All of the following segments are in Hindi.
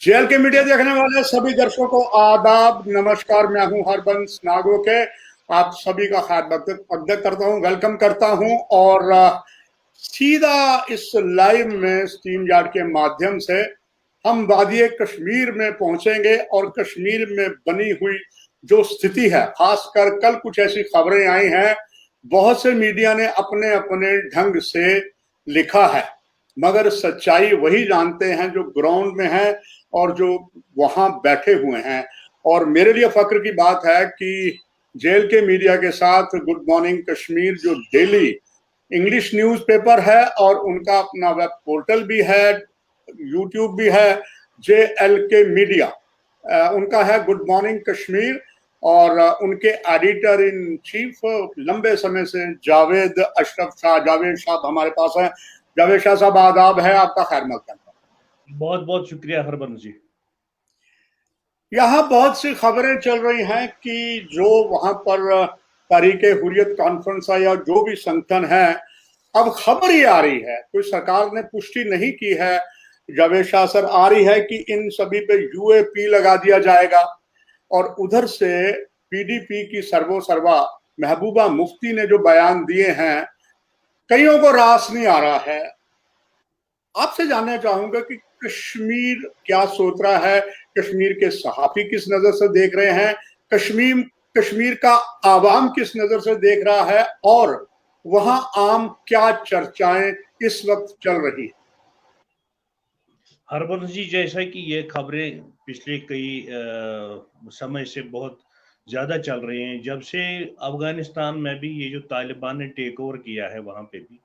जेएल के मीडिया देखने वाले सभी दर्शकों को आदाब, नमस्कार। मैं हूं हरबंस नागोके। आप सभी का खैर मकदम करता हूं, वेलकम करता हूं। और सीधा इस लाइव में स्ट्रीम यार्ड के माध्यम से हम वादी कश्मीर में पहुंचेंगे और कश्मीर में बनी हुई जो स्थिति है, खासकर कल कुछ ऐसी खबरें आई हैं, बहुत से मीडिया ने अपने अपने ढंग से लिखा है, मगर सच्चाई वही जानते हैं जो ग्राउंड में है और जो वहां बैठे हुए हैं। और मेरे लिए फक्र की बात है कि जेल के मीडिया के साथ गुड मॉर्निंग कश्मीर जो डेली इंग्लिश न्यूज़पेपर है और उनका अपना वेब पोर्टल भी है, यूट्यूब भी है, जेएल के मीडिया, उनका है गुड मॉर्निंग कश्मीर। और उनके एडिटर इन चीफ लंबे समय से जावेद अशरफ शाह, जावेद साहब हमारे पास हैं। जावेद शाह साहब आदाब है, आपका खैर मकदम। बहुत बहुत शुक्रिया हरबंस जी। यहाँ बहुत सी खबरें चल रही हैं कि जो वहां पर तहरीक हुर्रियत कॉन्फ्रेंस है या जो भी संगठन है, अब खबर ये आ रही है, कोई सरकार ने पुष्टि नहीं की है, जावेद शाह सर, आ रही है कि इन सभी पे यूएपी लगा दिया जाएगा। और उधर से पीडीपी की सर्वा महबूबा मुफ्ती ने जो बयान दिए हैं, कईयों को रास नहीं आ रहा है। आपसे जानना चाहूंगा कि कश्मीर क्या सोच रहा है, कश्मीर के सहाफी किस नजर से देख रहे हैं, कश्मीर का आवाम किस नजर से देख रहा है, और वहां आम क्या चर्चाएं इस वक्त चल रही है। हरबंस जी, जैसा कि ये खबरें पिछले कई समय से बहुत ज़्यादा चल रही हैं, जब से अफगानिस्तान में भी ये जो तालिबान ने टेक ओवर किया है वहाँ पे भी,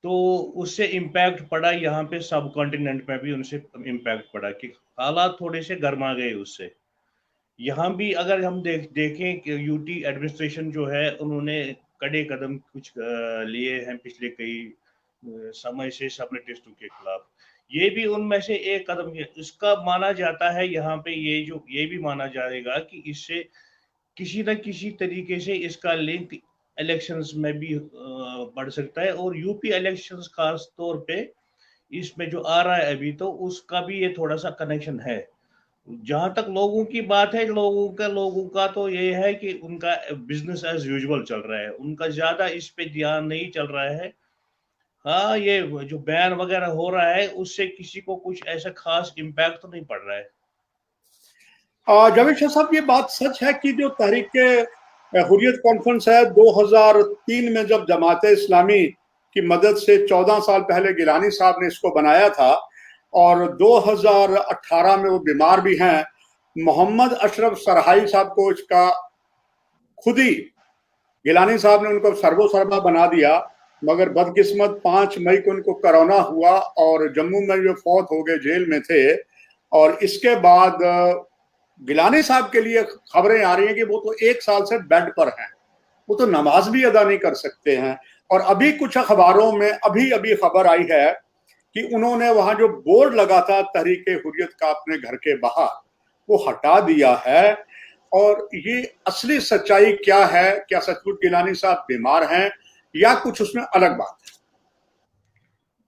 तो उससे इम्पैक्ट पड़ा यहाँ पे, सब कॉन्टिनेंट में भी उनसे इम्पैक्ट पड़ा कि हालात थोड़े से गर्मा गए उससे। यहाँ भी अगर हम देखें कि यूटी एडमिनिस्ट्रेशन जो है, उन्होंने कड़े कदम कुछ लिए हैं पिछले कई समय से सेपरेटिस्टों के खिलाफ। ये भी उनमें से एक कदम है। इसका माना जाता है यहाँ पे, ये भी माना जाएगा कि इससे किसी न किसी तरीके से इसका लिंक इलेक्शंस में भी बढ़ सकता है, और यूपी इलेक्शंस खास तौर पे इसमें जो आ रहा है अभी, तो उसका भी ये थोड़ा सा कनेक्शन है। जहां तक लोगों की बात है, लोगों का तो ये है कि उनका बिजनेस एज यूजुअल चल रहा है, उनका ज्यादा इस पे ध्यान नहीं चल रहा है। हाँ, ये जो बैन वगैरह हो रहा है, उससे किसी को कुछ ऐसा खास इम्पैक्ट तो नहीं पड़ रहा है। जावेद शाह साहब, ये बात सच है कि जो तहरीक हुर्रियत कॉन्फ्रेंस है, 2003 में जब जमात इस्लामी की मदद से 14 साल पहले गिलानी साहब ने इसको बनाया था, और 2018 में वो बीमार भी हैं, मोहम्मद अशरफ सरहाई साहब को इसका खुद ही गिलानी साहब ने उनको सर्वोसर्वा बना दिया, मगर बदकिस्मत 5 मई को उनको कोरोना हुआ और जम्मू में जो फौत हो गए, जेल में थे। और इसके बाद गिलानी साहब के लिए खबरें आ रही हैं कि वो तो 1 साल से बेड पर हैं, वो तो नमाज भी अदा नहीं कर सकते हैं। और अभी कुछ अखबारों में अभी अभी खबर आई है कि उन्होंने वहां जो बोर्ड लगा था तहरीक हुर्रियत का अपने घर के बाहर, वो हटा दिया है। और ये असली सच्चाई क्या है? क्या सचमुच गिलानी साहब बीमार हैं या कुछ उसमें अलग बात है?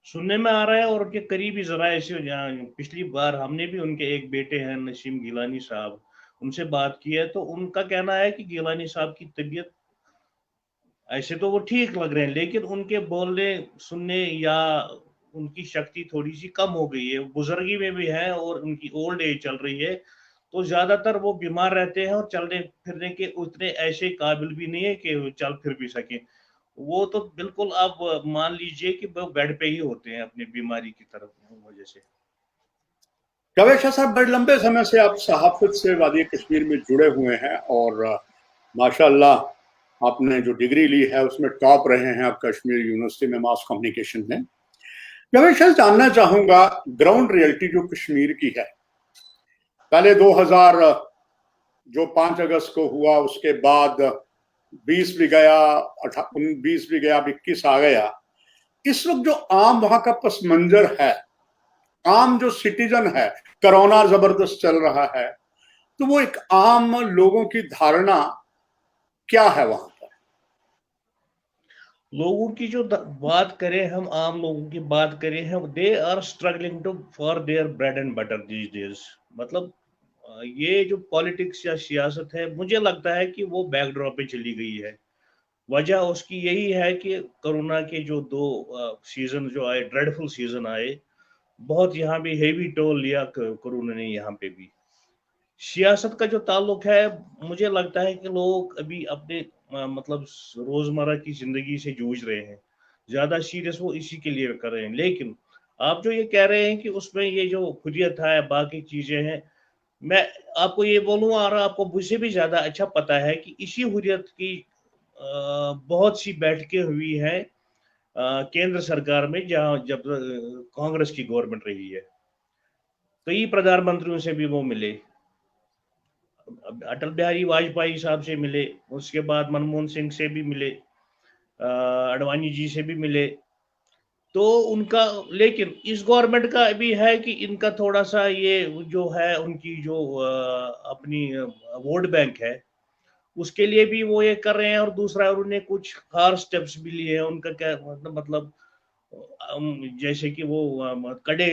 सुनने में आ रहा है, और उनके करीबी जराये से, पिछली बार हमने भी, उनके एक बेटे हैं नसीम गिलानी साहब, उनसे बात की है, तो उनका कहना है कि गिलानी साहब की तबीयत ऐसे तो वो ठीक लग रहे हैं, लेकिन उनके बोलने सुनने या उनकी शक्ति थोड़ी सी कम हो गई है, बुजुर्गी में भी है और उनकी ओल्ड एज चल रही है, तो ज्यादातर वो बीमार रहते हैं और चलने फिरने के उतने ऐसे काबिल भी नहीं है कि वो चल फिर भी सके। वो तो बिल्कुल आप मान लीजिए कि वो बेड पे ही होते हैं अपनी बीमारी की तरफ वजह से। जावेद शाह साहब, बड़े लंबे समय से आप सहाफत से वादी कश्मीर में जुड़े हुए हैं और माशाल्लाह आपने जो डिग्री ली है उसमें टॉप रहे हैं आप कश्मीर यूनिवर्सिटी में मास कम्युनिकेशन में। जावेद शाह, जानना चाहूंगा ग्राउंड रियलिटी जो कश्मीर की है, पहले 2000 जो 5 अगस्त को हुआ, उसके बाद 20 भी गया, 20 भी गया, 21 आ गया। इस वक्त जो आम वहां का पस मंजर है, आम जो सिटीजन है, कोरोना जबरदस्त चल रहा है, तो वो एक आम लोगों की धारणा क्या है वहां पर? लोगों की जो बात करें, हम आम लोगों की बात करें, हम they are struggling to for their bread and butter these days. मतलब ये जो पॉलिटिक्स या सियासत है, मुझे लगता है कि वो बैकड्रॉप पे चली गई है। वजह उसकी यही है कि कोरोना के जो 2 सीजन जो आए, ड्रेडफुल सीजन आए, बहुत यहाँ भी हेवी टोल लिया कोरोना ने यहाँ पे भी। सियासत का जो ताल्लुक है, मुझे लगता है कि लोग अभी अपने मतलब रोजमर्रा की जिंदगी से जूझ रहे हैं, ज्यादा सीरियस वो इसी के लिए कर रहे हैं। लेकिन आप जो ये कह रहे हैं कि उसमें ये जो हुर्रियत है, बाकी चीजें हैं, मैं आपको ये बोलूँ, और आपको मुझसे भी ज्यादा अच्छा पता है कि इसी हुर्रियत की बहुत सी बैठकें हुई हैं केंद्र सरकार में, जहाँ जब कांग्रेस की गवर्नमेंट रही है। कई प्रधानमंत्रियों से भी वो मिले, अटल बिहारी वाजपेयी साहब से मिले, उसके बाद मनमोहन सिंह से भी मिले, अडवाणी जी से भी मिले। तो उनका, लेकिन इस गवर्नमेंट का भी है कि इनका थोड़ा सा ये जो है, उनकी जो अपनी वोट बैंक है, उसके लिए भी वो ये कर रहे हैं। और दूसरा, उन्होंने कुछ हार्ड स्टेप्स भी लिए हैं। उनका क्या मतलब जैसे कि वो कड़े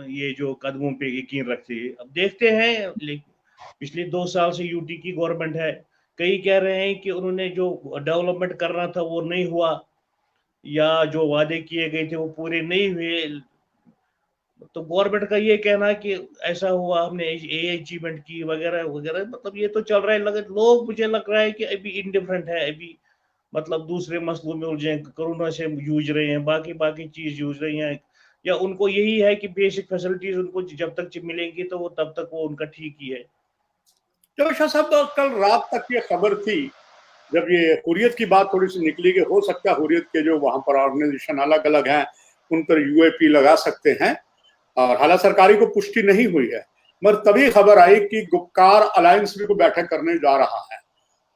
ये जो कदमों पे यकीन रखते हैं। अब देखते हैं, पिछले 2 साल से यूटी की गवर्नमेंट है, कई कह रहे हैं कि उन्होंने जो डेवलपमेंट करना था वो नहीं हुआ, या जो वादे किए गए थे वो पूरे नहीं हुए। तो गवर्नमेंट का ये कहना है कि ऐसा हुआ, हमने ये अचीवमेंट की वगैरह वगैरह, मतलब ये तो चल रहा है। लोग, मुझे लग रहा है कि अभी इंडिफरेंट है, अभी मतलब दूसरे मसलों में उलझे, कोरोना से जूझ रहे हैं, बाकी बाकी चीज जूझ रही हैं, या उनको यही है कि बेसिक फैसिलिटीज उनको जब तक मिलेंगी तो वो तब तक वो उनका ठीक ही है। तो शाह साहब, कल रात तक ये खबर थी, जब ये हुर्रियत की बात थोड़ी सी निकली कि हो सकता है हुर्रियत के जो वहां पर ऑर्गेनाइजेशन अलग अलग हैं उन पर यूएपी लगा सकते हैं, और हालांकि सरकारी को पुष्टि नहीं हुई है, मगर तभी खबर आई कि गुपकार अलायंस भी को बैठक करने जा रहा है।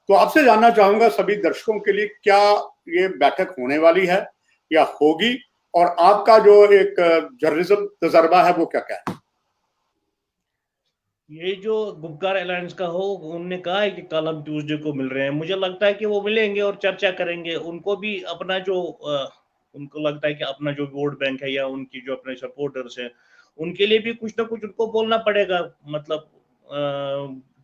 तो आपसे जानना चाहूंगा सभी दर्शकों के लिए, क्या ये बैठक होने वाली है या होगी, और आपका जो एक जर्नलिज्म तजर्बा है वो क्या क्या है? ये जो गुपकार अलायंस का हो, उन्होंने कहा है कि कल हम ट्यूसडे को मिल रहे हैं। मुझे लगता है कि वो मिलेंगे और चर्चा करेंगे। उनको भी अपना जो उनको लगता है कि अपना जो वोट बैंक है, या उनकी जो अपने सपोर्टर्स हैं, उनके लिए भी कुछ ना कुछ उनको बोलना पड़ेगा, मतलब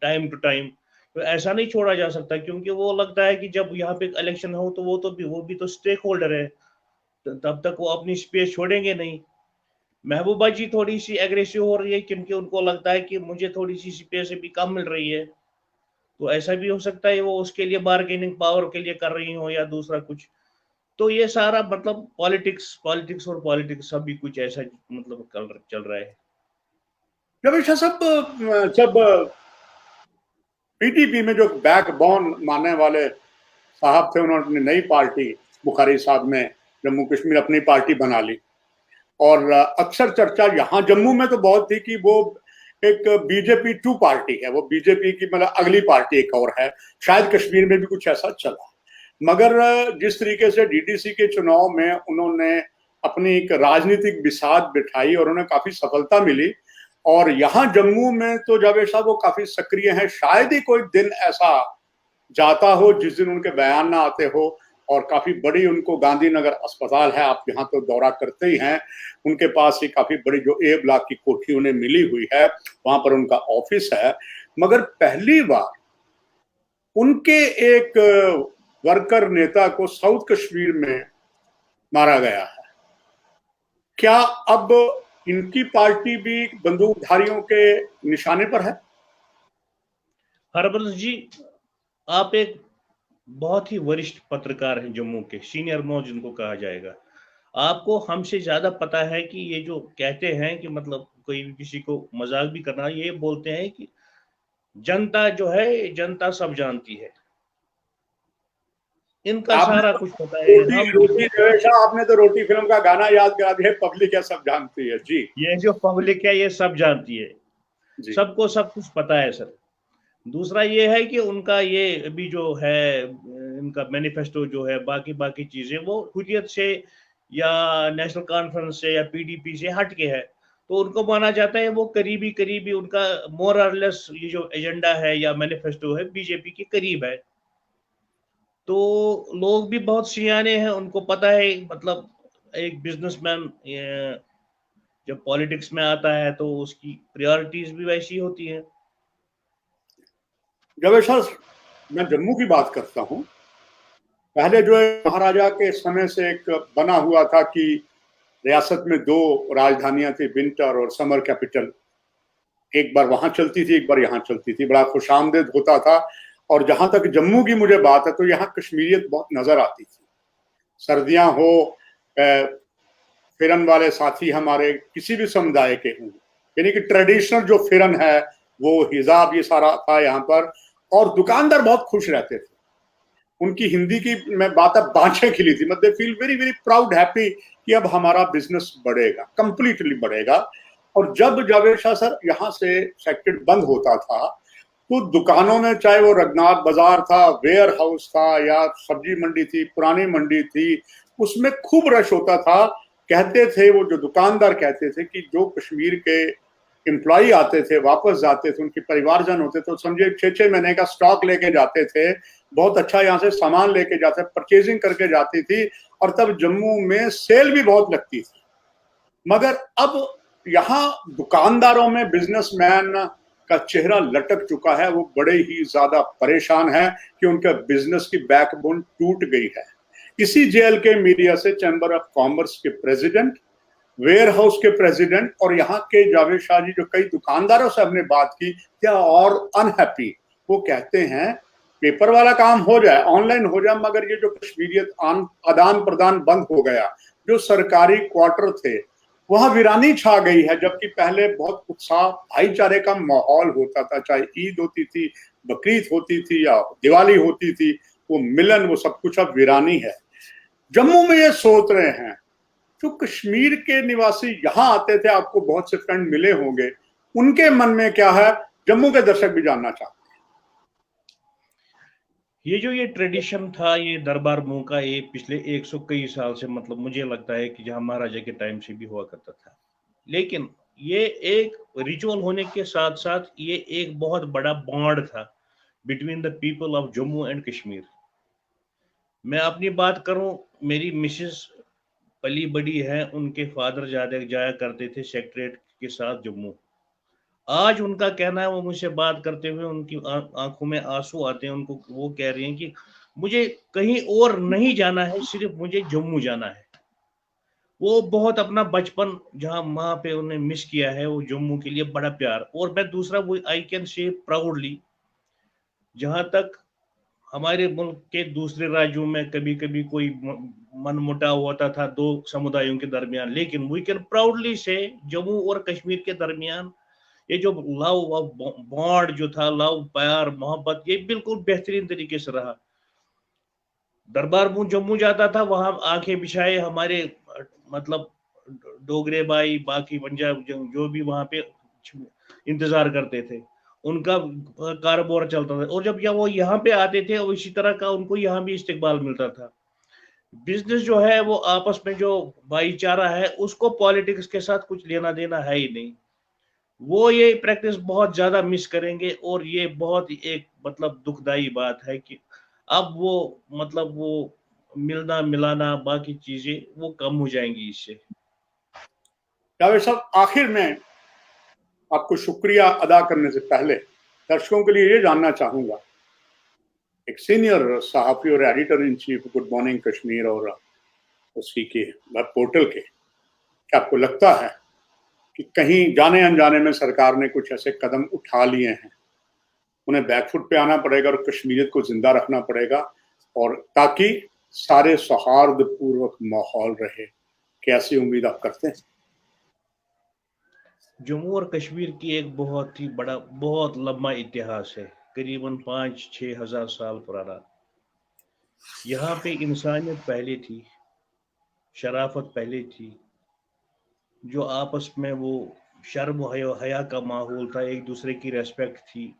टाइम टू टाइम। तो ऐसा नहीं छोड़ा जा सकता, क्योंकि वो लगता है कि जब यहाँ पे इलेक्शन हो तो वो भी तो स्टेक होल्डर है, तब तक वो अपनी स्पेस छोड़ेंगे नहीं। महबूबा जी थोड़ी सी एग्रेसिव हो रही है, क्योंकि उनको लगता है कि मुझे थोड़ी सी पैसे भी कम मिल रही है। तो ऐसा भी हो सकता है वो उसके लिए बार्गेनिंग पावर के लिए कर रही हो, या दूसरा कुछ। तो ये सारा मतलब पॉलिटिक्स पॉलिटिक्स और पॉलिटिक्स सभी कुछ ऐसा मतलब चल रहा है। रवि शाह साहब, जब पीटीपी में जो बैकबोन मानने वाले साहब थे, उन्होंने अपनी नई पार्टी, बुखारी साहब ने जम्मू कश्मीर अपनी पार्टी बना ली, और अक्सर चर्चा यहाँ जम्मू में तो बहुत थी कि वो एक बीजेपी 2 पार्टी है, वो बीजेपी की मतलब अगली पार्टी एक और है। शायद कश्मीर में भी कुछ ऐसा चला, मगर जिस तरीके से डीडीसी के चुनाव में उन्होंने अपनी एक राजनीतिक बिसात बिठाई और उन्हें काफी सफलता मिली, और यहाँ जम्मू में तो जावेद साहब वो काफी सक्रिय हैं। शायद ही कोई दिन ऐसा जाता हो जिस दिन उनके बयान ना आते हो, और काफी बड़ी उनको गांधीनगर अस्पताल है, आप यहाँ तो दौरा करते ही हैं, उनके पास ही काफी बड़ी जो ए ब्लॉक की कोठी उन्हें मिली हुई है, वहां पर उनका ऑफिस है। मगर पहली बार उनके एक वर्कर नेता को साउथ कश्मीर में मारा गया है। क्या अब इनकी पार्टी भी बंदूकधारियों के निशाने पर है? हरबंस जी, आप एक बहुत ही वरिष्ठ पत्रकार हैं, जम्मू के सीनियर मोस्ट जिनको कहा जाएगा। आपको हमसे ज्यादा पता है कि ये जो कहते हैं कि मतलब कोई भी किसी को मजाक भी करना, ये बोलते हैं कि जनता जो है, जनता सब जानती है। इनका आपने सारा तो कुछ पता है। रोटी हम रोटी हमेशा आपने तो रोटी फिल्म का गाना याद करा दिया, पब्लिक है सब जानती है जी। ये जो पब्लिक है ये सब जानती है, जी। सबको सब कुछ पता है सर। दूसरा ये है कि उनका ये अभी जो है, इनका मैनिफेस्टो जो है, बाकी बाकी चीजें वो हुर्रियत से या नेशनल कॉन्फ्रेंस से या पीडीपी से हट के है। तो उनको माना जाता है वो करीबी करीबी उनका मोर और लेस ये जो एजेंडा है या मैनिफेस्टो है बीजेपी के करीब है। तो लोग भी बहुत सियाने हैं, उनको पता है, मतलब एक बिजनेसमैन जब पॉलिटिक्स में आता है तो उसकी प्रायोरिटीज भी वैसी होती हैं। जावेद साहब, मैं जम्मू की बात करता हूँ। पहले जो है महाराजा के समय से एक बना हुआ था कि रियासत में दो राजधानियां थी, विंटर और समर कैपिटल। एक बार वहां चलती थी, एक बार यहाँ चलती थी, बड़ा खुशामदेद होता था। और जहां तक जम्मू की मुझे बात है तो यहाँ कश्मीरियत बहुत नजर आती थी। सर्दियां हो, फिरन वाले साथी हमारे किसी भी समुदाय के हों, यानी कि ट्रेडिशनल जो फिरन है वो हिजाब ये सारा था यहाँ पर। और दुकानदार बहुत खुश रहते थे। उनकी हिंदी की मैं बात, अब बाँछें खिली थी, मतलब they feel very very proud, happy कि अब हमारा बिजनेस बढ़ेगा, कंप्लीटली बढ़ेगा। और जब जावेद शाह सर यहाँ से सेक्टर बंद होता था तो दुकानों में, चाहे वो रघुनाथ बाजार था, वेयर हाउस था, या सब्जी मंडी थी, पुरानी मंडी थी, उसमें खूब रश होता था। कहते थे वो जो दुकानदार कहते थे कि जो कश्मीर के एम्प्लॉय आते थे वापस जाते थे, उनके परिवारजन होते थे, तो समझे 6-6 महीने का स्टॉक लेके जाते थे, बहुत अच्छा यहाँ से सामान लेके जाते, परचेजिंग करके जाती थी। और तब जम्मू में सेल भी बहुत लगती थी। मगर अब यहाँ दुकानदारों में बिजनेसमैन का चेहरा लटक चुका है। वो बड़े ही ज्यादा परेशान है कि उनका बिजनेस की बैकबोन टूट गई है। इसी जेल के मीडिया से चैम्बर ऑफ कॉमर्स के प्रेसिडेंट, वेयर हाउस के प्रेसिडेंट और यहाँ के जावेद शाह जी, जो कई दुकानदारों से हमने बात की, क्या और अनहैप्पी। वो कहते हैं पेपर वाला काम हो जाए, ऑनलाइन हो जाए, मगर ये जो कश्मीरियत आदान प्रदान बंद हो गया, जो सरकारी क्वार्टर थे वहां वीरानी छा गई है। जबकि पहले बहुत उत्साह, भाईचारे का माहौल होता था, चाहे ईद होती थी, बकरीद होती थी या दिवाली होती थी, वो मिलन, वो सब कुछ अब वीरानी है। जम्मू में ये सोच रहे हैं, जो कश्मीर के निवासी यहाँ आते थे, आपको बहुत से फ्रेंड मिले होंगे, उनके मन में क्या है, जम्मू के दर्शक भी जानना चाहते हैं। ये ट्रेडिशन था, ये दरबार मुंह का, ये पिछले 100 कई साल से, मतलब मुझे लगता है कि जहां महाराजा के टाइम से भी हुआ करता था। लेकिन ये एक रिचुअल होने के साथ साथ ये एक बहुत बड़ा बॉन्ड था between the people of Jammu and Kashmir. मैं अपनी बात करूं, मेरी मिसेस पली बड़ी है, उनके फादर ज्यादा जाया करते थे सेक्रेटरीट के साथ जम्मू। आज उनका कहना है, वो मुझसे बात करते हुए उनकी आंखों में आंसू आते हैं, उनको वो कह रही हैं कि मुझे कहीं और नहीं जाना है, सिर्फ मुझे जम्मू जाना है। वो बहुत अपना बचपन जहां वहां पे उन्हें मिस किया है, वो जम्मू के लिए बड़ा प्यार। और मैं दूसरा वो आई कैन से प्राउडली, जहां तक हमारे मुल्क के दूसरे राज्यों में कभी कभी कोई मन मुटाव होता था दो समुदायों के दरमियान, लेकिन वी कैन प्राउडली से जम्मू और कश्मीर के दरमियान ये जो लव बॉन्ड जो था, लव प्यार मोहब्बत, ये बिल्कुल बेहतरीन तरीके से रहा। दरबार मुंह जम्मू जाता था, वहां आंखें बिछाए हमारे मतलब डोगरे भाई, बाकी पंजाब जो भी वहां पे इंतजार करते थे, उनका कारोबार चलता था। और जब वो यहाँ पे आते थे, और इसी तरह का उनको यहाँ भी इस्तेकबाल मिलता था। बिजनेस जो है वो आपस में जो भाईचारा है, उसको पॉलिटिक्स के साथ कुछ लेना देना है ही नहीं। वो ये प्रैक्टिस बहुत ज्यादा मिस करेंगे, और ये बहुत एक मतलब दुखदाई बात है कि अब वो मतलब वो मिलना मिलाना बाकी चीजें वो कम हो जाएंगी इससे। जावेद साहब, आखिर में आपको शुक्रिया अदा करने से पहले दर्शकों के लिए ये जानना चाहूंगा, एक सीनियर सहाफी और editor in chief good morning Kashmir और उसी के वेब पोर्टल के, क्या आपको लगता है कि कहीं जाने अनजाने में सरकार ने कुछ ऐसे कदम उठा लिए हैं, उन्हें बैकफुट पे आना पड़ेगा और कश्मीरियत को जिंदा रखना पड़ेगा, और ताकि सारे सौहार्दपूर्वक माहौल रहे? कैसी उम्मीद आप करते हैं? जम्मू और कश्मीर की एक बहुत ही बड़ा, बहुत लंबा इतिहास है, करीबन 5-6 हजार साल पुराना। यहाँ पे इंसानियत पहले थी, शराफत पहले थी, जो आपस में वो शर्म हया का माहौल था, एक दूसरे की रेस्पेक्ट थी,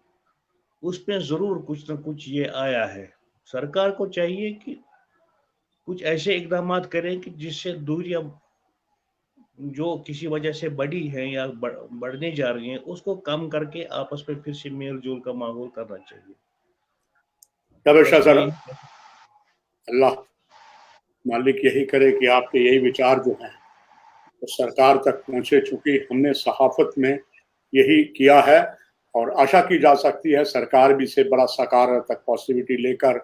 उसमें जरूर कुछ ना कुछ ये आया है। सरकार को चाहिए कि कुछ ऐसे इकदाम करें कि जिससे दूरियां जो किसी वजह से बढ़ी हैं या बढ़ने जा रही हैं, उसको कम करके आपस में फिर से मेल जोल का माहौल करना चाहिए। तबेशा बस सर, यही। अल्लाह मालिक यही करे कि आपके यही विचार जो हैं तो सरकार तक पहुंचे, चूंकि हमने सहाफत में यही किया है और आशा की जा सकती है सरकार भी से बड़ा सकारात्मक पॉजिटिविटी लेकर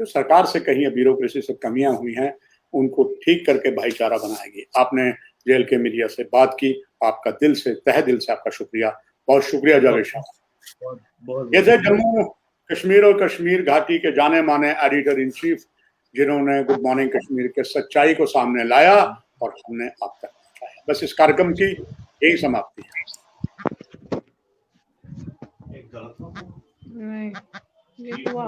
जो सरकार से कहीं ब्यूरोक्रेसी से कमियां हुई हैं उनको ठीक करके भाईचारा बनाएगी। आपने जेल के मीडिया से बात की, आपका दिल से तहे दिल से आपका शुक्रिया, बहुत शुक्रिया जावेद शाह। ये थे जम्मू कश्मीर और कश्मीर घाटी के जाने माने एडिटर इन चीफ जिन्होंने गुड मॉर्निंग कश्मीर के सच्चाई को सामने लाया और हमने आप तक पहुंचाया। बस इस कार्यक्रम की यही समाप्ति है। नहीं, ये हुआ।